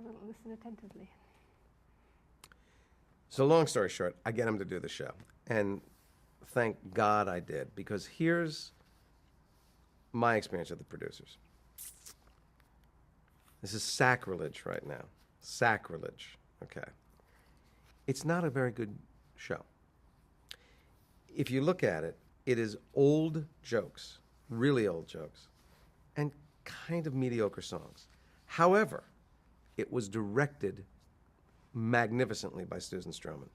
will listen attentively. So long story short, I get him to do the show. And thank God I did, because here's my experience with the producers. This is sacrilege right now. Sacrilege, okay? It's not a very good show. If you look at it, it is old jokes, really old jokes, and kind of mediocre songs. However, it was directed magnificently by Susan Stroman.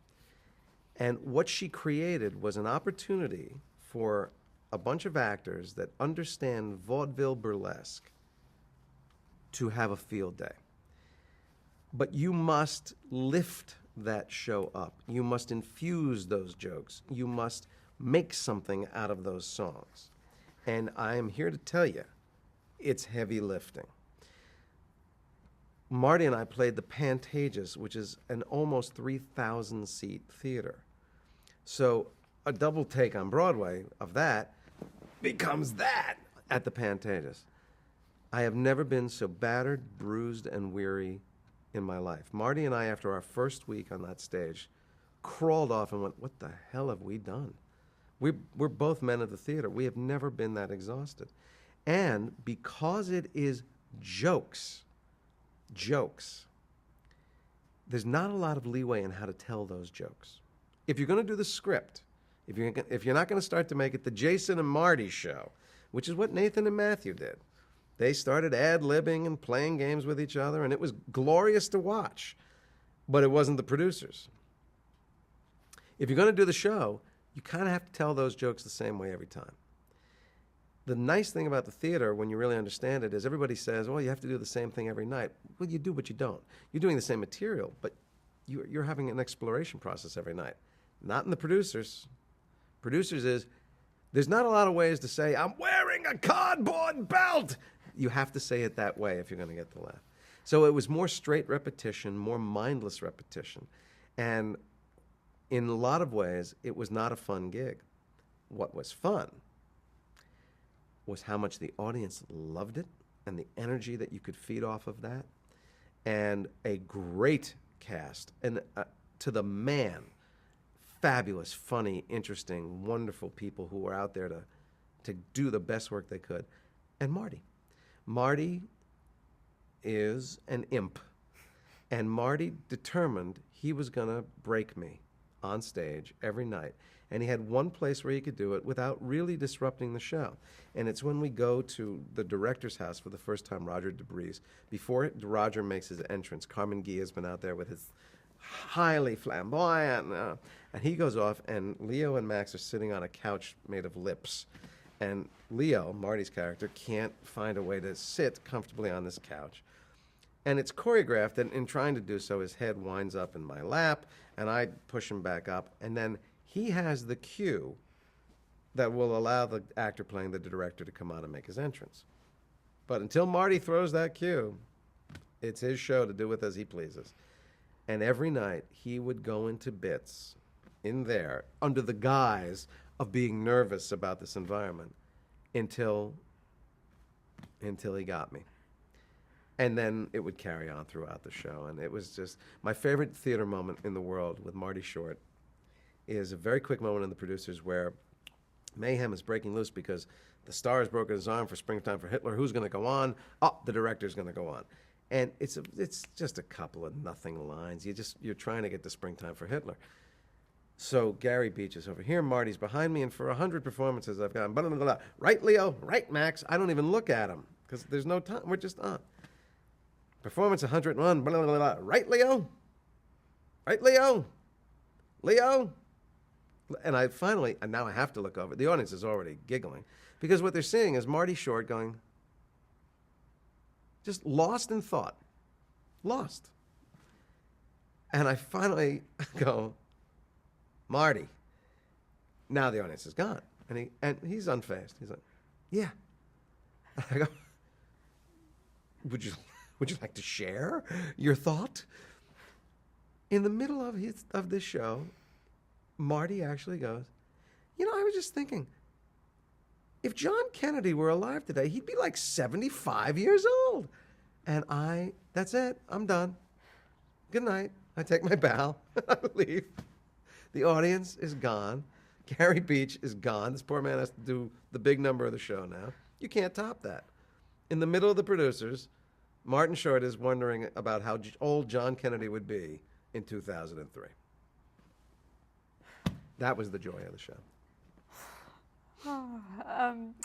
And what she created was an opportunity for a bunch of actors that understand vaudeville burlesque to have a field day. But you must lift that show up. You must infuse those jokes. You must make something out of those songs. And I am here to tell you, it's heavy lifting. Marty and I played the Pantages, which is an almost 3,000 seat theater. So a double take on Broadway of that becomes that at the Pantages. I have never been so battered, bruised, and weary in my life. Marty and I, after our first week on that stage, crawled off and went, what the hell have we done? We're both men of the theater. We have never been that exhausted. And because it is jokes, there's not a lot of leeway in how to tell those jokes. If you're going to do the script, if you're not going to start to make it the Jason and Marty show, which is what Nathan and Matthew did, they started ad-libbing and playing games with each other, and it was glorious to watch, but it wasn't the producers. If you're going to do the show, you kind of have to tell those jokes the same way every time. The nice thing about the theater, when you really understand it, is everybody says, well, you have to do the same thing every night. Well, you do, but you don't. You're doing the same material, but you're having an exploration process every night. Not in the producers. Producers is, there's not a lot of ways to say, I'm wearing a cardboard belt. You have to say it that way if you're going to get the laugh. So it was more straight repetition, more mindless repetition. And in a lot of ways, it was not a fun gig. What was fun was how much the audience loved it and the energy that you could feed off of that, and a great cast, and to the man, fabulous, funny, interesting, wonderful people who were out there to do the best work they could. And Marty is an imp, and Marty determined he was going to break me on stage every night. And he had one place where he could do it without really disrupting the show. And it's when we go to the director's house for the first time, Roger DeBreeze. Before Roger makes his entrance, Carmen Guia has been out there with his highly flamboyant, and he goes off, and Leo and Max are sitting on a couch made of lips. And Leo, Marty's character, can't find a way to sit comfortably on this couch. And it's choreographed, and in trying to do so, his head winds up in my lap, and I push him back up, and then he has the cue that will allow the actor playing the director to come on and make his entrance. But until Marty throws that cue, it's his show to do with as he pleases. And every night, he would go into bits in there under the guise of being nervous about this environment until he got me. And then it would carry on throughout the show. And it was just my favorite theater moment in the world with Marty Short is a very quick moment in The Producers where mayhem is breaking loose because the star has broken his arm for Springtime for Hitler. Who's going to go on? Oh, the director's going to go on. And it's just a couple of nothing lines. You're trying to get to Springtime for Hitler. So Gary Beach is over here, Marty's behind me, and for 100 performances I've gone, blah, blah, blah, blah. Right, Leo? Right, Max? I don't even look at him because there's no time. We're just on. Performance 101, blah, blah, blah, blah. Right, Leo? Right, Leo? Leo? And I finally, and now I have to look over. The audience is already giggling because what they're seeing is Marty Short going, just lost in thought. Lost. And I finally go, Marty. Now the audience is gone. And he's unfazed. He's like, yeah. I go, would you like to share your thought? In the middle of this show, Marty actually goes, I was just thinking, if John Kennedy were alive today, he'd be like 75 years old. And I That's it. I'm done. Good night. I take my bow. I leave. The audience is gone. Gary Beach is gone. This poor man has to do the big number of the show now. You can't top that. In the middle of the producers, Martin Short is wondering about how old John Kennedy would be in 2003. That was the joy of the show.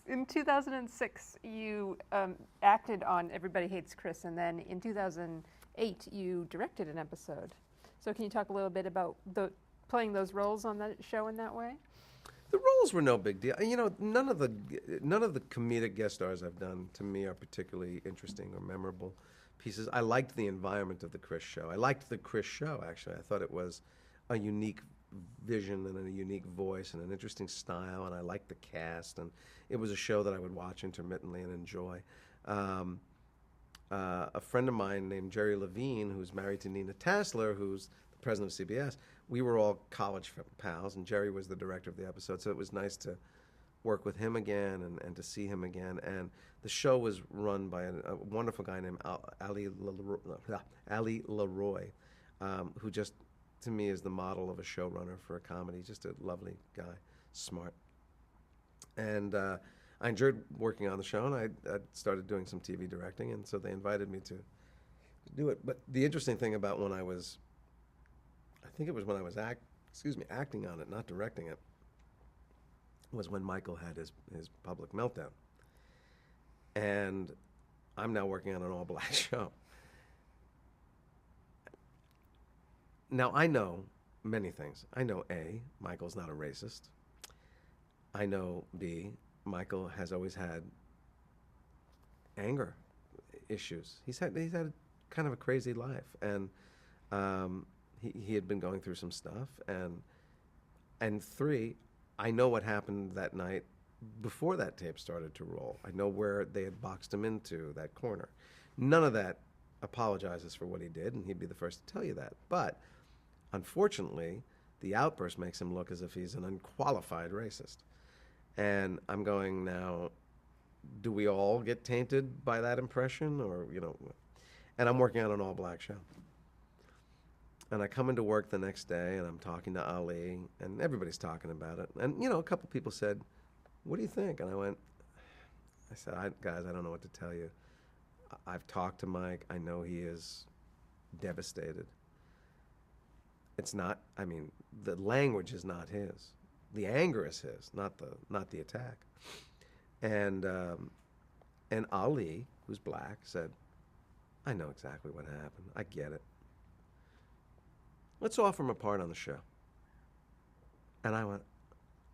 In 2006, you acted on Everybody Hates Chris, and then in 2008, you directed an episode. So can you talk a little bit about playing those roles on that show in that way? The roles were no big deal. You know, none of the comedic guest stars I've done to me are particularly interesting or memorable pieces. I liked the environment of the Chris show. I liked the Chris show, actually. I thought it was a unique vision and a unique voice and an interesting style, and I liked the cast, and it was a show that I would watch intermittently and enjoy. A friend of mine named Jerry Levine, who's married to Nina Tassler, who's the president of CBS, we were all college pals, and Jerry was the director of the episode, so it was nice to work with him again and to see him again. And the show was run by a wonderful guy named Ali Leroy, who just, to me, is the model of a showrunner for a comedy. Just a lovely guy, smart. And I enjoyed working on the show, and I started doing some TV directing, and so they invited me to do it. But the interesting thing about when I was, I think it was when I was acting on it, not directing it, was when Michael had his public meltdown. And I'm now working on an all-black show. Now, I know many things. I know, A, Michael's not a racist. I know, B, Michael has always had anger issues. He's had kind of a crazy life, and he had been going through some stuff. And 3, I know what happened that night before that tape started to roll. I know where they had boxed him into, that corner. None of that apologizes for what he did, and he'd be the first to tell you that. But unfortunately, the outburst makes him look as if he's an unqualified racist. And I'm going, now, do we all get tainted by that impression? Or, you know, and I'm working on an all-black show. And I come into work the next day, and I'm talking to Ali, and everybody's talking about it. And, you know, a couple people said, what do you think? And I said, guys, I don't know what to tell you. I've talked to Mike. I know he is devastated. It's not, I mean, the language is not his. The anger is his, not the attack. And Ali, who's black, said, I know exactly what happened. I get it. Let's offer him a part on the show. And I went,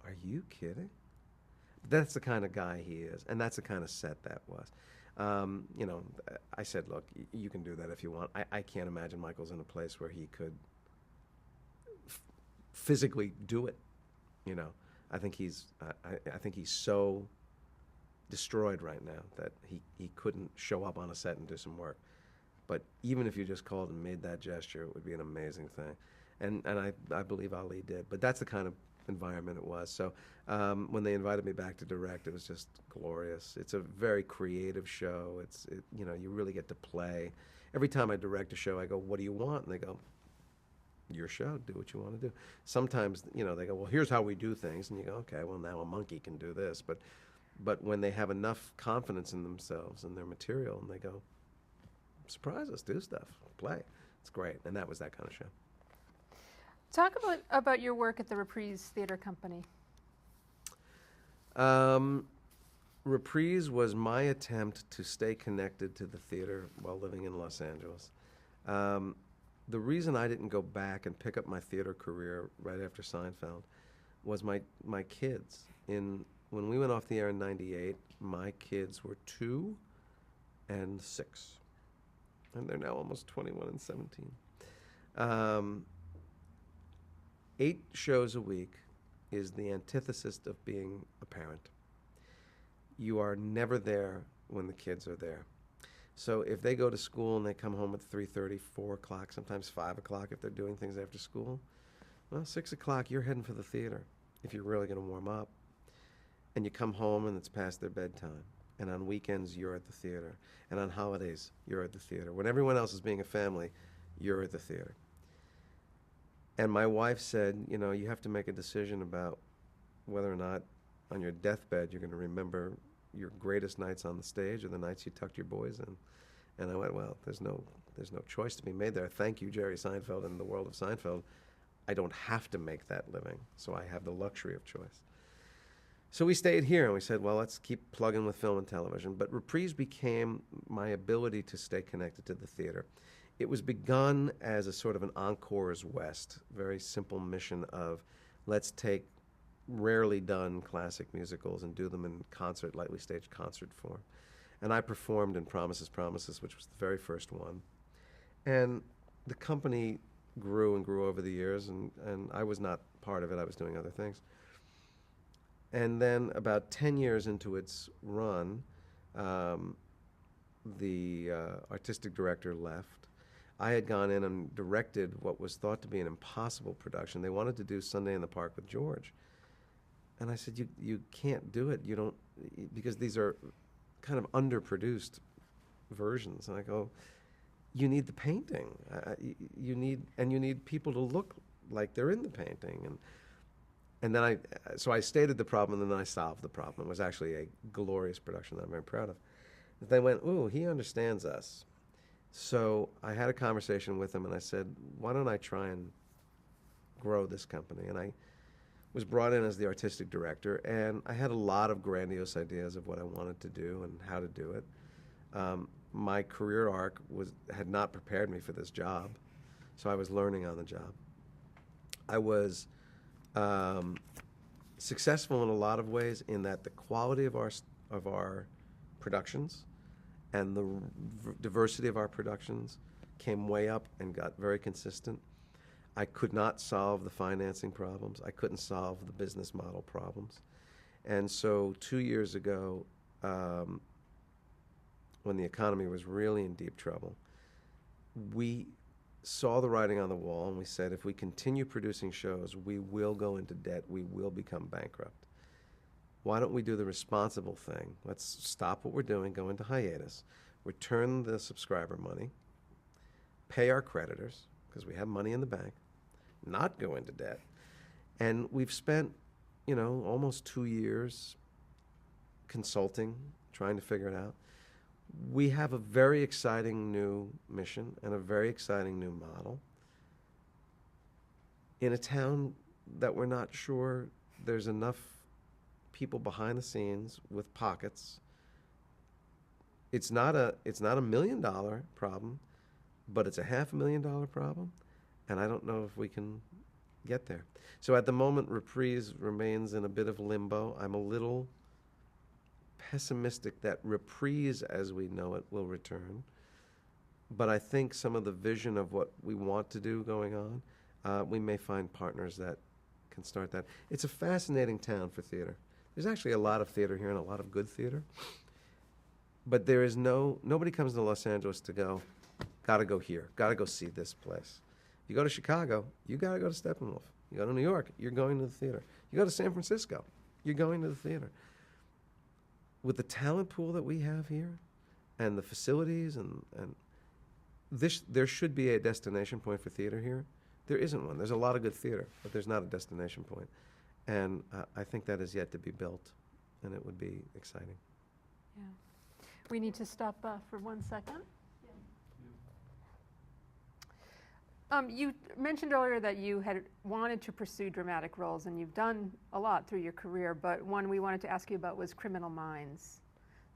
are you kidding? That's the kind of guy he is, and that's the kind of set that was. You know, I said, look, you can do that if you want. I can't imagine Michael's in a place where he could physically do it. You know, I think he's so destroyed right now that he couldn't show up on a set and do some work. But even if you just called and made that gesture, it would be an amazing thing. And I believe Ali did. But that's the kind of environment it was. So when they invited me back to direct, it was just glorious. It's a very creative show. You know, you really get to play. Every time I direct a show, I go, what do you want? And they go, your show, do what you want to do. Sometimes, you know, they go, well, here's how we do things. And you go, okay, well, now a monkey can do this. But when they have enough confidence in themselves and their material, and they go, surprise us, do stuff, play. It's great. And that was that kind of show. Talk about your work at the Reprise Theater Company. Reprise was my attempt to stay connected to the theater while living in Los Angeles. The reason I didn't go back and pick up my theater career right after Seinfeld was my kids. When we went off the air in '98, my kids were 2 and 6. And they're now almost 21 and 17. 8 shows a week is the antithesis of being a parent. You are never there when the kids are there. So if they go to school and they come home at 3:30, 4 o'clock, sometimes 5 o'clock if they're doing things after school, well, 6 o'clock, you're heading for the theater if you're really going to warm up. And you come home and it's past their bedtime. And on weekends, you're at the theater. And on holidays, you're at the theater. When everyone else is being a family, you're at the theater. And my wife said, you know, you have to make a decision about whether or not on your deathbed you're going to remember your greatest nights on the stage or the nights you tucked your boys in. And I went, well, there's no choice to be made there. Thank you, Jerry Seinfeld and the world of Seinfeld. I don't have to make that living, so I have the luxury of choice. So we stayed here and we said, well, let's keep plugging with film and television. But Reprise became my ability to stay connected to the theater. It was begun as a sort of an Encores West, very simple mission of let's take rarely done classic musicals and do them in concert, lightly staged concert form. And I performed in Promises, Promises, which was the very first one. And the company grew and grew over the years, and I was not part of it. I was doing other things. And then about 10 years into its run, the artistic director left. I had gone in and directed what was thought to be an impossible production. They wanted to do Sunday in the Park with George. And I said, you can't do it. You don't, because these are kind of underproduced versions. And I go, you need the painting. You need people to look like they're in the painting. And then so I stated the problem, and then I solved the problem. It was actually a glorious production that I'm very proud of. They went, ooh, he understands us. So I had a conversation with him, and I said, why don't I try and grow this company? And I was brought in as the artistic director, and I had a lot of grandiose ideas of what I wanted to do and how to do it. My career arc had not prepared me for this job, so I was learning on the job. I was successful in a lot of ways in that the quality of our productions and the diversity of our productions came way up and got very consistent. I could not solve the financing problems. I couldn't solve the business model problems. And so 2 years ago, when the economy was really in deep trouble, we saw the writing on the wall, and we said, if we continue producing shows, we will go into debt, we will become bankrupt. Why don't we do the responsible thing? Let's stop what we're doing, go into hiatus, return the subscriber money, pay our creditors, because we have money in the bank, not go into debt. And we've spent, almost 2 years consulting, trying to figure it out. We have a very exciting new mission and a very exciting new model in a town that we're not sure there's enough people behind the scenes with pockets. It's not a $1 million problem, but it's a $500,000 problem, and I don't know if we can get there. So at the moment, Reprise remains in a bit of limbo. I'm a little pessimistic that Reprise as we know it will return, but I think some of the vision of what we want to do going on, we may find partners that can start that. It's a fascinating town for theater. There's actually a lot of theater here and a lot of good theater, but there is nobody comes to Los Angeles to go, gotta go here, gotta go see this place. You go to Chicago, you gotta go to Steppenwolf. You go to New York, you're going to the theater. You go to San Francisco, you're going to the theater. With the talent pool that we have here and the facilities and there should be a destination point for theater here. There isn't one. There's a lot of good theater, but there's not a destination point. And I think that is yet to be built, and it would be exciting. Yeah. We need to stop for 1 second. You mentioned earlier that you had wanted to pursue dramatic roles, and you've done a lot through your career, but one we wanted to ask you about was Criminal Minds.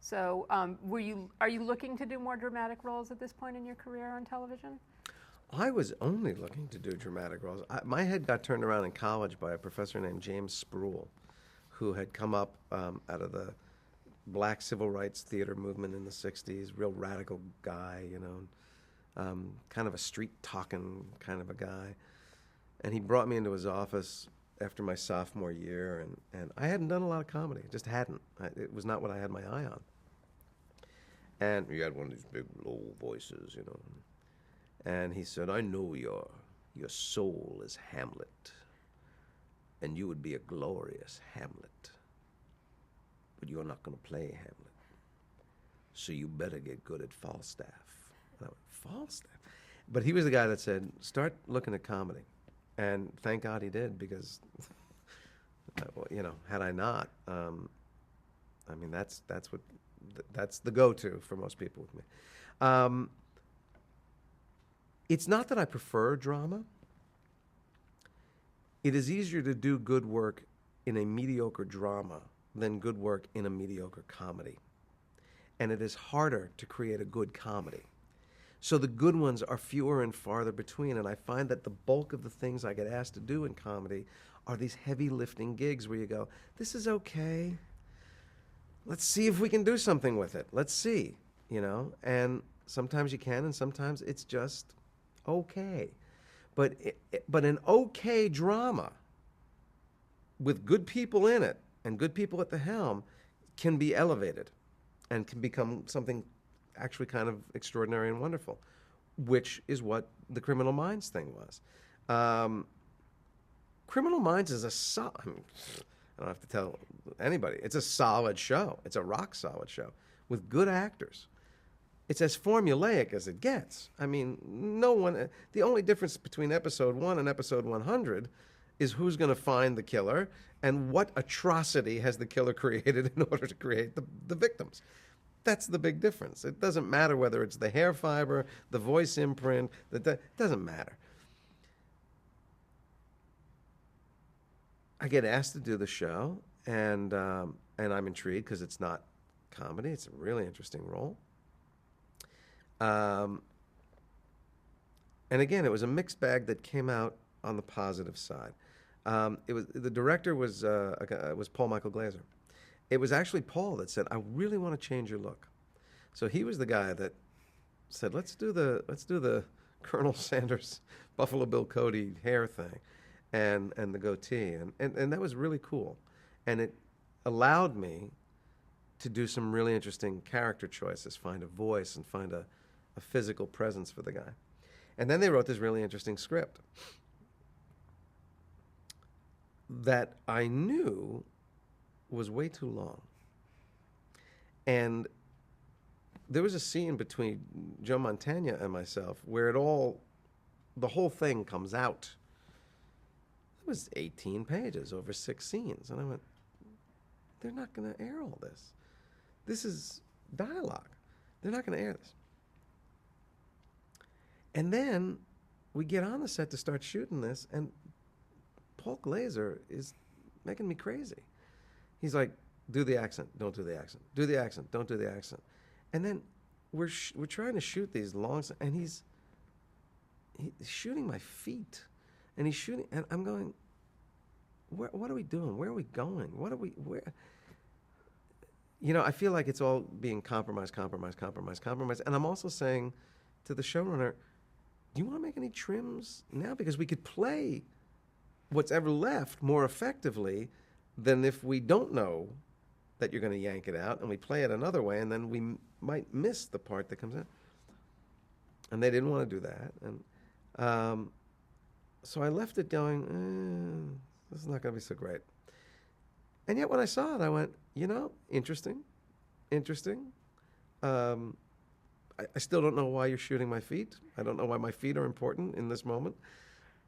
So are you looking to do more dramatic roles at this point in your career on television? I was only looking to do dramatic roles. My head got turned around in college by a professor named James Spruill, who had come up out of the black civil rights theater movement in the 60s, real radical guy, kind of a street-talking kind of a guy. And he brought me into his office after my sophomore year, and I hadn't done a lot of comedy, just hadn't. It was not what I had my eye on. And he had one of these big, low voices, And he said, I know your soul is Hamlet, and you would be a glorious Hamlet, but you're not going to play Hamlet. so you better get good at Falstaff. And I went, Falstaff? But he was the guy that said, start looking at comedy. And thank God he did, because, had I not, that's the go-to for most people with me. It's not that I prefer drama. It is easier to do good work in a mediocre drama than good work in a mediocre comedy. And it is harder to create a good comedy. So the good ones are fewer and farther between, and I find that the bulk of the things I get asked to do in comedy are these heavy lifting gigs where you go, this is okay. Let's see if we can do something with it. Let's see, and sometimes you can, and sometimes it's just okay. But an okay drama with good people in it and good people at the helm can be elevated and can become something actually kind of extraordinary and wonderful, which is what the Criminal Minds thing was. Criminal Minds is I don't have to tell anybody. It's a solid show. It's a rock solid show with good actors. It's as formulaic as it gets. I mean, the only difference between episode 1 and episode 100 is who's going to find the killer and what atrocity has the killer created in order to create the victims. That's the big difference. It doesn't matter whether it's the hair fiber, the voice imprint, it doesn't matter. I get asked to do the show, and I'm intrigued because it's not comedy. It's a really interesting role. And again, it was a mixed bag that came out on the positive side. The director was Paul Michael Glaser. It was actually Paul that said, I really want to change your look. So he was the guy that said, let's do the Colonel Sanders, Buffalo Bill Cody hair thing and the goatee. And that was really cool. And it allowed me to do some really interesting character choices, find a voice and find a physical presence for the guy. And then they wrote this really interesting script that I knew was way too long. And there was a scene between Joe Mantegna and myself where the whole thing comes out. It was 18 pages over 6 scenes. And I went, they're not going to air all this. This is dialogue. They're not going to air this. And then we get on the set to start shooting this, and Paul Glaser is making me crazy. He's like, do the accent, don't do the accent. Do the accent, don't do the accent. And then we're trying to shoot these long, and he's shooting my feet, and he's shooting, and I'm going, what are we doing? Where are we going? Where? I feel like it's all being compromised. And I'm also saying to the showrunner, do you want to make any trims now? Because we could play what's ever left more effectively than if we don't know that you're going to yank it out and we play it another way, and then we might miss the part that comes in. And they didn't want to do that. And so I left it going, this is not going to be so great. And yet when I saw it, I went, interesting. I still don't know why you're shooting my feet. I don't know why my feet are important in this moment.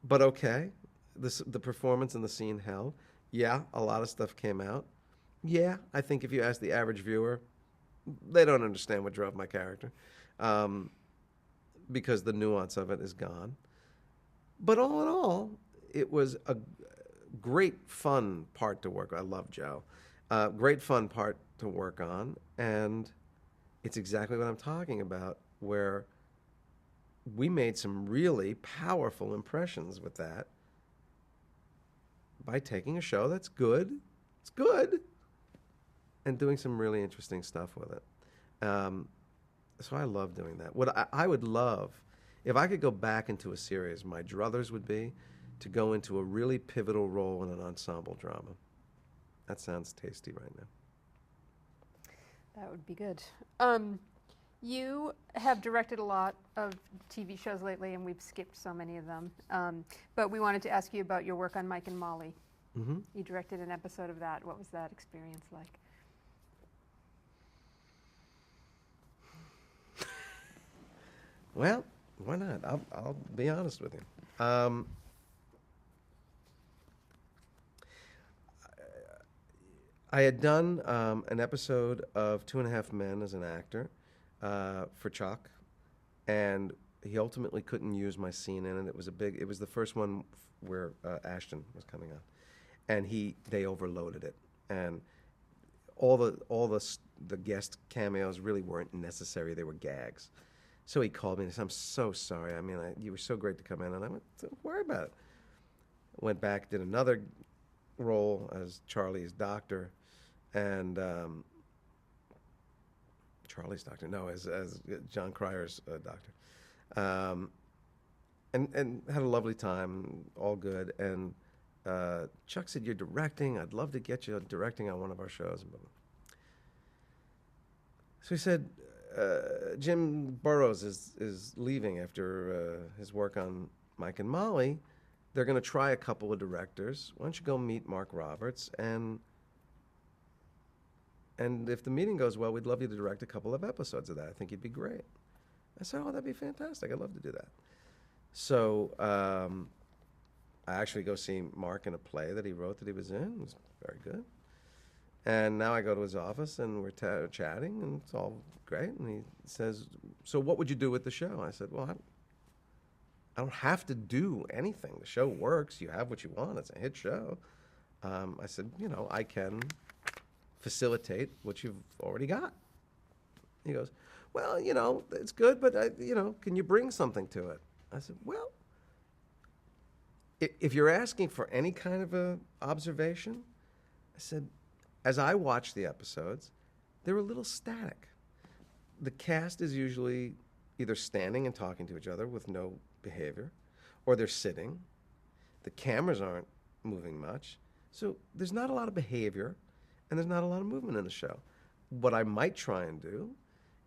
But okay, the performance and the scene held. Yeah, a lot of stuff came out. Yeah, I think if you ask the average viewer, they don't understand what drove my character because the nuance of it is gone. But all in all, it was a great fun part to work on. I love Joe. Great fun part to work on, and it's exactly what I'm talking about, where we made some really powerful impressions with that by taking a show that's good, it's good, and doing some really interesting stuff with it. So I love doing that. What I would love, if I could go back into a series, my druthers would be to go into a really pivotal role in an ensemble drama. That sounds tasty right now. That would be good. You have directed a lot of TV shows lately, and we've skipped so many of them. But we wanted to ask you about your work on Mike and Molly. Mm-hmm. You directed an episode of that. What was that experience like? Well, why not? I'll be honest with you. I had done an episode of Two and a Half Men as an actor for Chuck, and he ultimately couldn't use my scene in it. It was the first one where Ashton was coming on, and they overloaded it, and all the guest cameos really weren't necessary. They were gags. So he called me and said, "I'm so sorry. I mean, you were so great to come in." And I went, "Don't worry about it." Went back, did another role as Charlie's doctor, and Charlie's doctor, no, as John Cryer's doctor, and had a lovely time, all good. And Chuck said, "You're directing. I'd love to get you directing on one of our shows." So he said, Jim Burrows is leaving after his work on Mike and Molly. They're going to try a couple of directors. Why don't you go meet Mark Roberts, and if the meeting goes well, we'd love you to direct a couple of episodes of that. I think you'd be great. I said, "Oh, that'd be fantastic. I'd love to do that." So I actually go see Mark in a play that he wrote that he was in. It was very good. And now I go to his office, and we're chatting, and it's all great. And he says, "So what would you do with the show?" I said, "Well, I don't have to do anything. The show works. You have what you want. It's a hit show." I said, "I can facilitate what you've already got." He goes, "Well, it's good, but, can you bring something to it?" I said, "Well, if you're asking for any kind of a observation," I said, "as I watch the episodes, they're a little static. The cast is usually either standing and talking to each other with no behavior, or they're sitting. The cameras aren't moving much. So there's not a lot of behavior, and there's not a lot of movement in the show. What I might try and do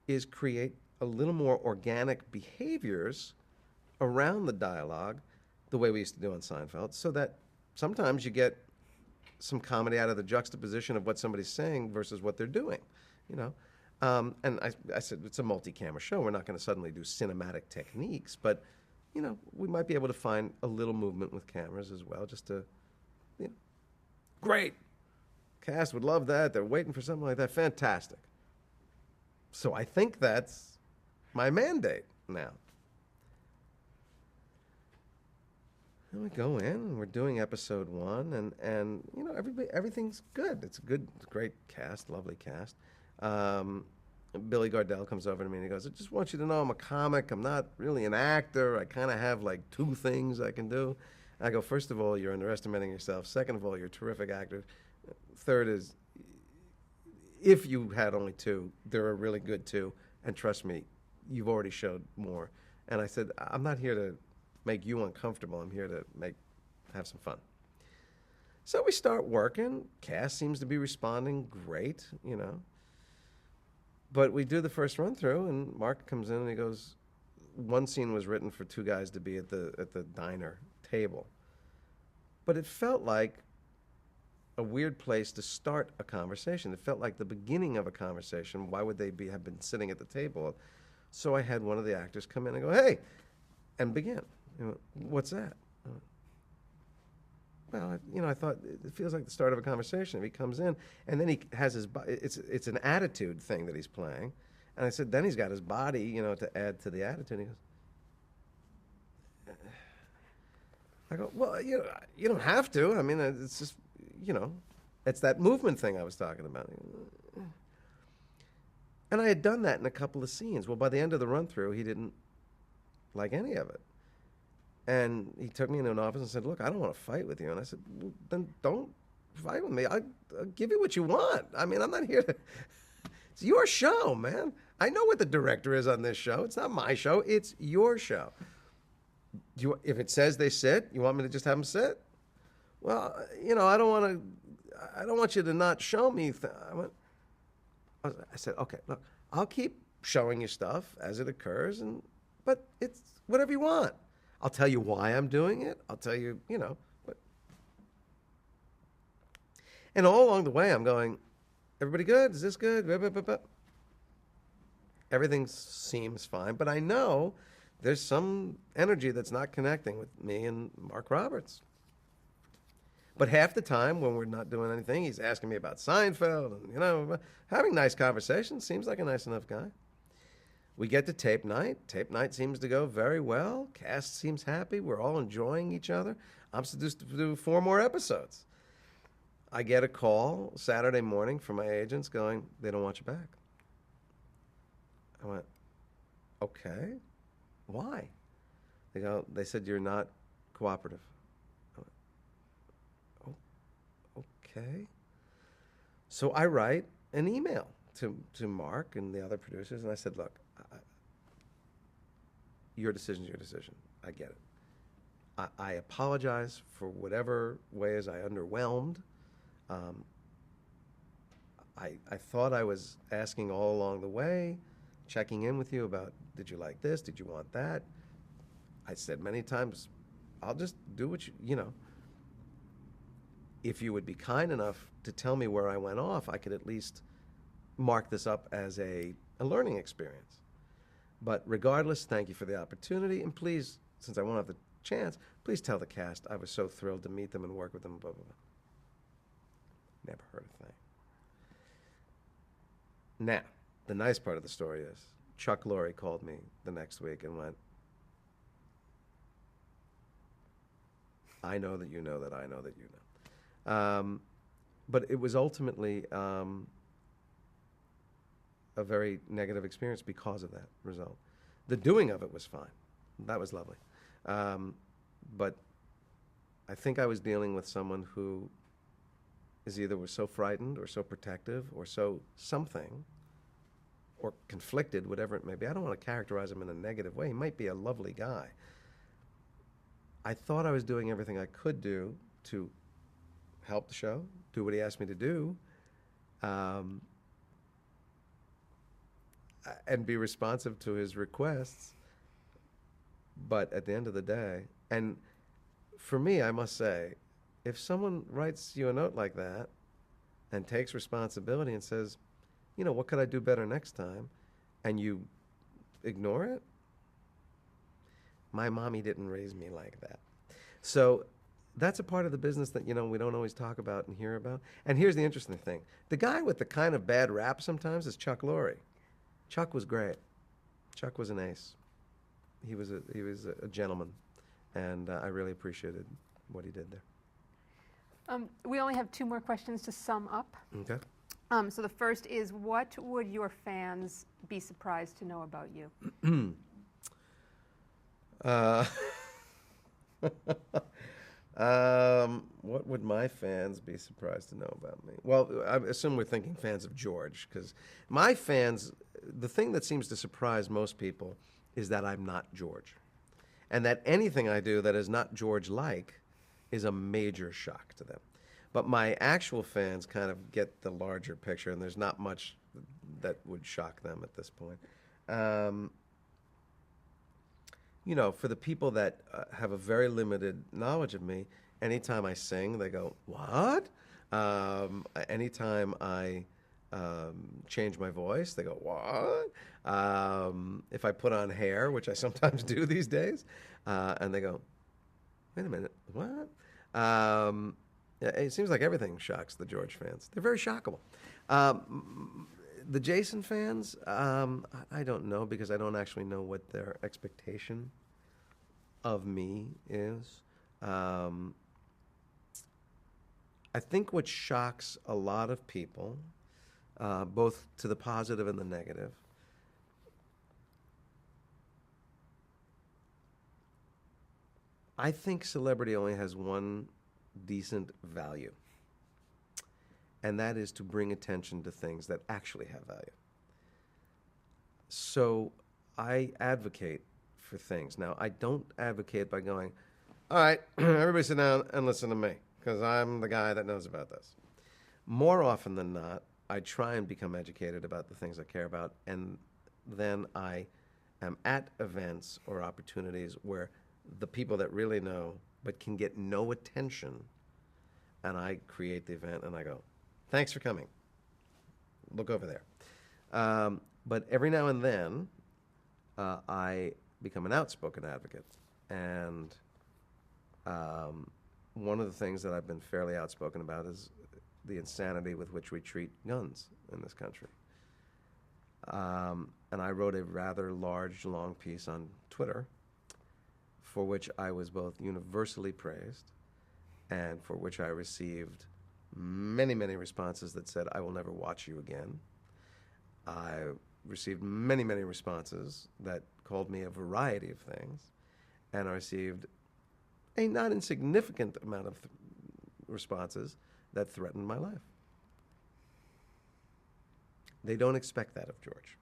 is create a little more organic behaviors around the dialogue, the way we used to do on Seinfeld, so that sometimes you get some comedy out of the juxtaposition of what somebody's saying versus what they're doing, And I said, it's a multi-camera show. We're not going to suddenly do cinematic techniques, but, we might be able to find a little movement with cameras as well, just to, Great. Cast would love that. They're waiting for something like that. Fantastic. So I think that's my mandate now. And we go in, and we're doing episode 1, and everything's good. It's a great cast, lovely cast. Billy Gardell comes over to me and he goes, "I just want you to know I'm a comic. I'm not really an actor. I kind of have like 2 things I can do." I go, "First of all, you're underestimating yourself. Second of all, you're a terrific actor. Third is, if you had only 2, they're a really good 2. And trust me, you've already showed more." And I said, "I'm not here to make you uncomfortable. I'm here to have some fun." So we start working. Cast seems to be responding great, But we do the first run through, and Mark comes in and he goes, one scene was written for 2 guys to be at the diner table, but it felt like a weird place to start a conversation. It felt like the beginning of a conversation. Why would they have been sitting at the table? So I had one of the actors come in and go, "Hey," and begin. "What's that?" "Well, I thought it feels like the start of a conversation." If he comes in, and then he has it's an attitude thing that he's playing. And I said, then he's got his body, to add to the attitude. And he goes, I go, "Well, you don't have to. I mean, it's just, it's that movement thing I was talking about." And I had done that in a couple of scenes. Well, by the end of the run-through, he didn't like any of it. And he took me into an office and said, "Look, I don't want to fight with you." And I said, "Well, then don't fight with me. I'll give you what you want. I mean, I'm not here to... It's your show, man. I know what the director is on this show. It's not my show. It's your show. If it says they sit, you want me to just have them sit? Well, I don't want you to not show me." I said, "Okay, look, I'll keep showing you stuff as it occurs, but it's whatever you want. I'll tell you why I'm doing it. I'll tell you, But... And all along the way, I'm going, everybody good? Is this good? Everything seems fine. But I know there's some energy that's not connecting with me and Mark Roberts. But half the time when we're not doing anything, he's asking me about Seinfeld and, having nice conversations. Seems like a nice enough guy. We get to tape night. Tape night seems to go very well. Cast seems happy. We're all enjoying each other. I'm supposed to do 4 more episodes. I get a call Saturday morning from my agents going, they don't want you back. I went, okay, why? They said you're not cooperative. I went, oh, okay. So I write an email to Mark and the other producers, and I said, look, your decision's your decision. I get it. I apologize for whatever ways I underwhelmed. I thought I was asking all along the way, checking in with you about, did you like this? Did you want that? I said many times, I'll just do what if you would be kind enough to tell me where I went off, I could at least mark this up as a learning experience. But regardless, thank you for the opportunity. And please, since I won't have the chance, please tell the cast I was so thrilled to meet them and work with them, blah, blah, blah. Never heard a thing. Now, the nice part of the story is Chuck Lorre called me the next week and went, I know that you know that I know that you know. But it was ultimately a very negative experience because of that result. The doing of it was fine. That was lovely. But I think I was dealing with someone who was so frightened or so protective or so something or conflicted, whatever it may be. I don't want to characterize him in a negative way. He might be a lovely guy. I thought I was doing everything I could do to help the show, do what he asked me to do, and be responsive to his requests. But at the end of the day, and for me, I must say, if someone writes you a note like that and takes responsibility and says, what could I do better next time, and you ignore it, my mommy didn't raise me like that. So that's a part of the business that, we don't always talk about and hear about. And here's the interesting thing. The guy with the kind of bad rap sometimes is Chuck Lorre. Chuck was great. Chuck was an ace. He was a gentleman, and I really appreciated what he did there. We only have 2 more questions to sum up. Okay. So the first is, what would your fans be surprised to know about you? What would my fans be surprised to know about me? Well, I assume we're thinking fans of George, because my fans, the thing that seems to surprise most people is that I'm not George. And that anything I do that is not George-like is a major shock to them. But my actual fans kind of get the larger picture, and there's not much that would shock them at this point. For the people that have a very limited knowledge of me, anytime I sing, they go, what? Anytime I change my voice, they go, what? If I put on hair, which I sometimes do these days, and they go, wait a minute, what? It seems like everything shocks the George fans. They're very shockable. The Jason fans, I don't know, because I don't actually know what their expectation of me is. I think what shocks a lot of people, both to the positive and the negative, I think celebrity only has one decent value, and that is to bring attention to things that actually have value. So I advocate for things. Now, I don't advocate by going, all right, everybody sit down and listen to me, because I'm the guy that knows about this. More often than not, I try and become educated about the things I care about, and then I am at events or opportunities where the people that really know but can get no attention, and I create the event, and I go, thanks for coming. Look over there. But every now and then, I become an outspoken advocate. And one of the things that I've been fairly outspoken about is the insanity with which we treat guns in this country. And I wrote a rather large, long piece on Twitter, for which I was both universally praised and for which I received many, many responses that said, "I will never watch you again." I received many, many responses that called me a variety of things, and I received a not insignificant amount of responses that threatened my life. They don't expect that of George.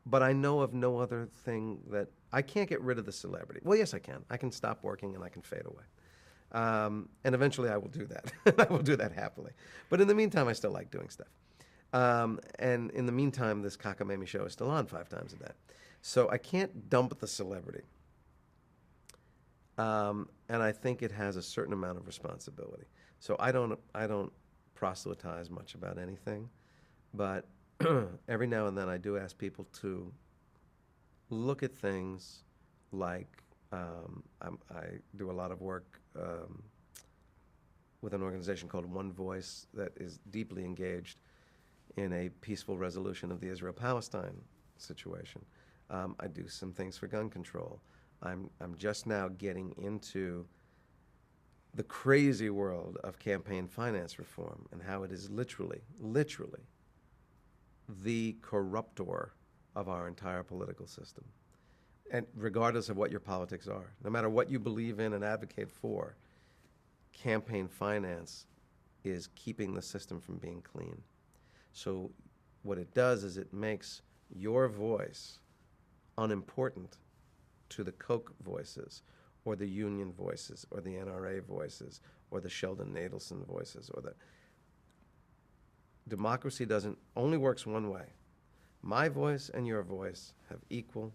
But I know of no other thing that I can't get rid of the celebrity. Well, yes, I can. I can stop working and I can fade away. And eventually I will do that. I will do that happily. But in the meantime, I still like doing stuff. And in the meantime, this cockamamie show is still on 5 times a day. So I can't dump the celebrity. And I think it has a certain amount of responsibility. So I don't proselytize much about anything, but every now and then I do ask people to look at things like I do a lot of work with an organization called One Voice that is deeply engaged in a peaceful resolution of the Israel-Palestine situation. I do some things for gun control. I'm just now getting into the crazy world of campaign finance reform and how it is literally the corruptor of our entire political system. And regardless of what your politics are, no matter what you believe in and advocate for, campaign finance is keeping the system from being clean. So what it does is it makes your voice unimportant to the Koch voices, or the union voices, or the NRA voices, or the Sheldon Adelson voices, or the democracy only works one way. My voice and your voice have equal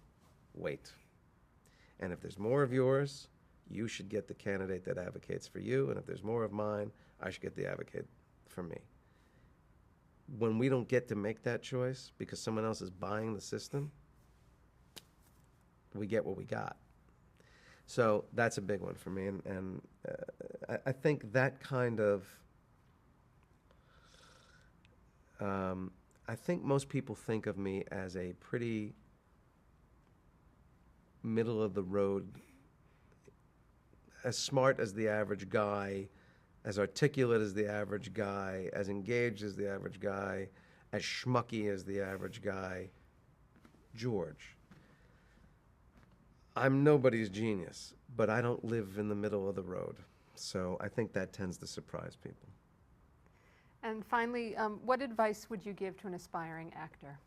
weight. And if there's more of yours, you should get the candidate that advocates for you, and if there's more of mine, I should get the advocate for me. When we don't get to make that choice because someone else is buying the system, we get what we got. So that's a big one for me, and I think that kind of, I think most people think of me as a pretty middle of the road, as smart as the average guy, as articulate as the average guy, as engaged as the average guy, as schmucky as the average guy, George. I'm nobody's genius, but I don't live in the middle of the road. So I think that tends to surprise people. And finally, what advice would you give to an aspiring actor?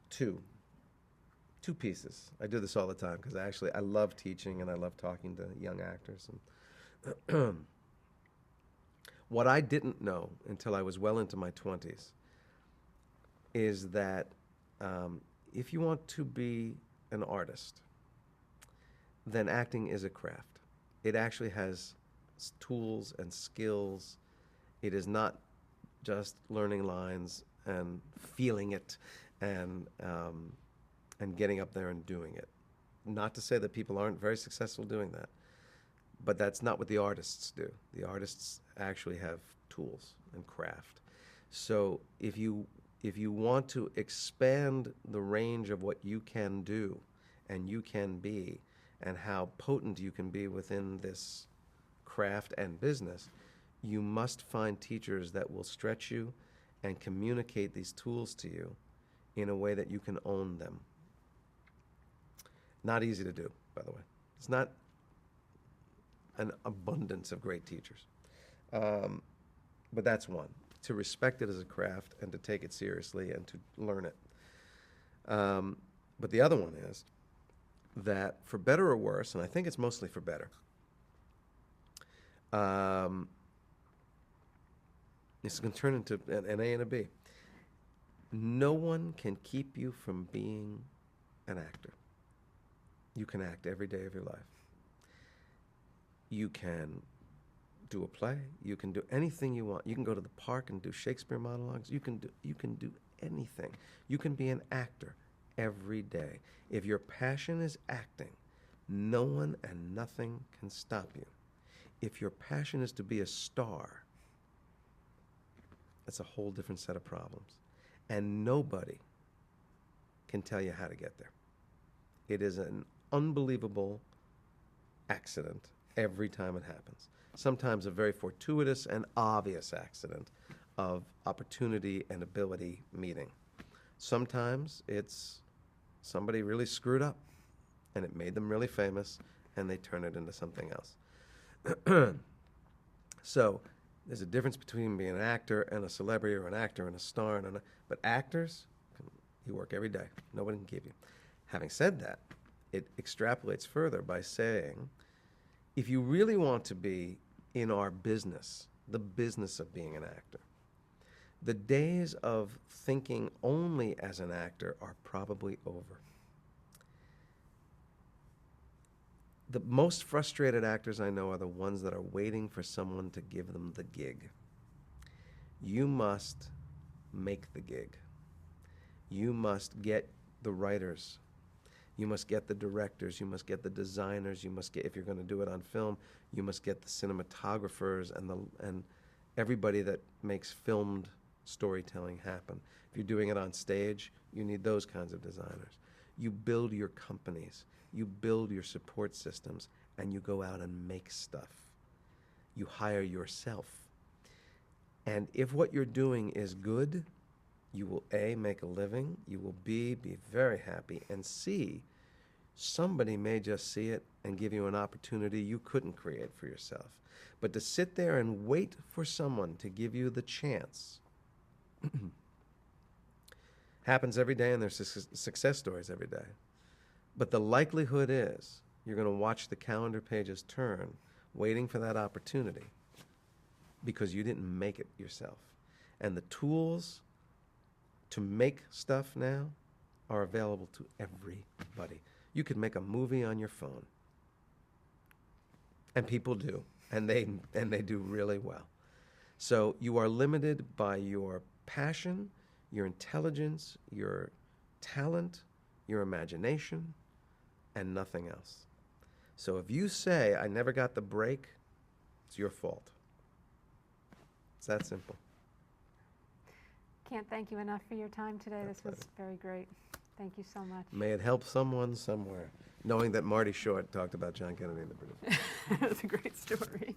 Two pieces. I do this all the time because I love teaching and I love talking to young actors. And what I didn't know until I was well into my 20s is that if you want to be an artist, then acting is a craft. It actually has tools and skills. It is not just learning lines and feeling it and getting up there and doing it. Not to say that people aren't very successful doing that, but that's not what the artists do. The artists actually have tools and craft. So if you want to expand the range of what you can do and you can be and how potent you can be within this craft and business, you must find teachers that will stretch you and communicate these tools to you in a way that you can own them. Not easy to do, by the way. It's not an abundance of great teachers. But that's one. To respect it as a craft and to take it seriously and to learn it. But the other one is that for better or worse, and I think it's mostly for better, it's going to turn into an A and a B. No one can keep you from being an actor. You can act every day of your life. You can do a play. You can do anything you want. You can go to the park and do Shakespeare monologues. You can do anything. You can be an actor every day. If your passion is acting, no one and nothing can stop you. If your passion is to be a star, that's a whole different set of problems. And nobody can tell you how to get there. It is an unbelievable accident every time it happens. Sometimes a very fortuitous and obvious accident of opportunity and ability meeting. Sometimes it's somebody really screwed up and it made them really famous and they turn it into something else. So there's a difference between being an actor and a celebrity, or an actor and a star. But actors, you work every day. Nobody can keep you. Having said that, it extrapolates further by saying, if you really want to be in our business, the business of being an actor, the days of thinking only as an actor are probably over. The most frustrated actors I know are the ones that are waiting for someone to give them the gig. You must make the gig. You must get the writers. You must get the directors. You must get the designers. You must get, if you're going to do it on film, you must get the cinematographers and everybody that makes filmed storytelling happen. If you're doing it on stage, you need those kinds of designers. You build your companies. You build your support systems, and you go out and make stuff. You hire yourself. And if what you're doing is good, you will A, make a living, you will B, be very happy, and C, somebody may just see it and give you an opportunity you couldn't create for yourself. But to sit there and wait for someone to give you the chance happens every day, and there's success stories every day. But the likelihood is you're going to watch the calendar pages turn, waiting for that opportunity, because you didn't make it yourself. And the tools to make stuff now are available to everybody. You can make a movie on your phone, and people do, and they do really well. So you are limited by your passion, your intelligence, your talent, your imagination, and nothing else. So if you say, I never got the break, it's your fault. It's that simple. Can't thank you enough for your time today. My This was pleasure. very great. Thank you so much. May it help someone somewhere, knowing that Marty Short talked about John Kennedy in the British. That's a great story.